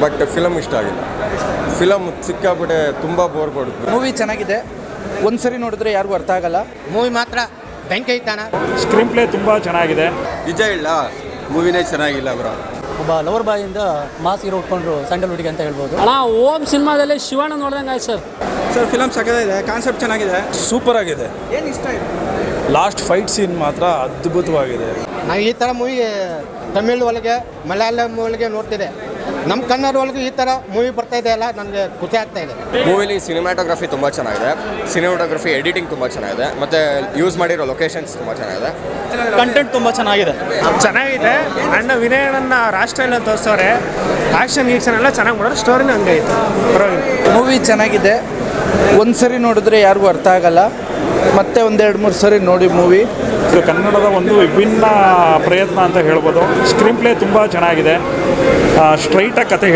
But film ಇಷ್ಟ ಆಗಿಲ್ಲ. Film ಸಿಕ್ಕಾಬಿಟ್ಟೆ ತುಂಬ ಬೋರ್ ಕೊಡುತ್ತೆ. ಮೂವಿ ಚೆನ್ನಾಗಿದೆ, ಒಂದ್ಸರಿ ನೋಡಿದ್ರೆ ಯಾರಿಗೂ ಅರ್ಥ ಆಗಲ್ಲ. ಮೂವಿ ಮಾತ್ರ ಬೆಂಕಿ ಐತಾನ. ಸ್ಕ್ರೀನ್ ಪ್ಲೇ ತುಂಬ ಚೆನ್ನಾಗಿದೆ. ನಿಜ ಇಲ್ಲ, ಮೂವಿನೇ ಚೆನ್ನಾಗಿಲ್ಲ ಬ್ರೋ. ಒಬ್ಬ ಲವರ್ ಬಾಯಿಂದ ಮಾಸ್ ಹೀರೋ ಉಟ್ಕೊಂಡ್ರು ಸ್ಯಾಂಡಲ್ವುಡ್ಗೆ ಅಂತ ಹೇಳ್ಬೋದು. ಅಣ್ಣ ಓಮ್ ಸಿನಿಮಾದಲ್ಲಿ ಶಿವಣ್ಣ ನೋಡ್ದಂಗೆ ಆಯ್ತು ಸರ್ ಫಿಲಮ್ ಸಕ್ಕತ್ತಾಗಿದೆ, ಕಾನ್ಸೆಪ್ಟ್ ಚೆನ್ನಾಗಿದೆ, ಸೂಪರ್ ಆಗಿದೆ. ಏನು ಇಷ್ಟ ಆಯಿತು? ಲಾಸ್ಟ್ ಫೈಟ್ ಸೀನ್ ಮಾತ್ರ ಅದ್ಭುತವಾಗಿದೆ. ನಾವು ಈ ಥರ ಮೂವಿ ತಮಿಳ್ ಒಳಗೆ ಮಲಯಾಳಂ ಒಳಗೆ ನೋಡ್ತಿದ್ದೆ. ನಮ್ಮ ಕನ್ನಡ ಒಳಗೆ ಈ ಥರ ಮೂವಿ ಬರ್ತಾ ಇದೆ ಅಲ್ಲ, ನನಗೆ ಖುಷಿ ಆಗ್ತಾ ಇದೆ. ಮೂವಿಲಿ ಸಿನಿಮಾಟೋಗ್ರಫಿ ತುಂಬ ಚೆನ್ನಾಗಿದೆ, ಸಿನಿಮಾಟೋಗ್ರಫಿ ಎಡಿಟಿಂಗ್ ತುಂಬ ಚೆನ್ನಾಗಿದೆ, ಮತ್ತು ಯೂಸ್ ಮಾಡಿರೋ ಲೊಕೇಶನ್ಸ್ ತುಂಬ ಚೆನ್ನಾಗಿದೆ. ಕಂಟೆಂಟ್ ತುಂಬ ಚೆನ್ನಾಗಿದೆ. ಅಣ್ಣ ವಿನಯಣ್ಣನ ರಾಷ್ಟ್ರ ತೋರಿಸೋರೆ, ಆಕ್ಷನ್ ಎಲ್ಲ ಚೆನ್ನಾಗಿ ಮಾಡೋದು, ಸ್ಟೋರಿನ ಹಂಗೈತೆ. ಮೂವಿ ಚೆನ್ನಾಗಿದೆ, ಒಂದ್ಸರಿ ನೋಡಿದ್ರೆ ಯಾರಿಗೂ ಅರ್ಥ ಆಗಲ್ಲ, ಮತ್ತೆ ಒಂದೆರಡು ಮೂರು ಸರಿ ನೋಡಿ ಮೂವಿ. ಇದು ಕನ್ನಡದ ಒಂದು ವಿಭಿನ್ನ ಪ್ರಯತ್ನ ಅಂತ ಹೇಳ್ಬೋದು. ಸ್ಕ್ರೀನ್ ಪ್ಲೇ ತುಂಬ ಚೆನ್ನಾಗಿದೆ, ಸ್ಟ್ರೈಟಾಗಿ ಕತೆ ಹೇಳಿ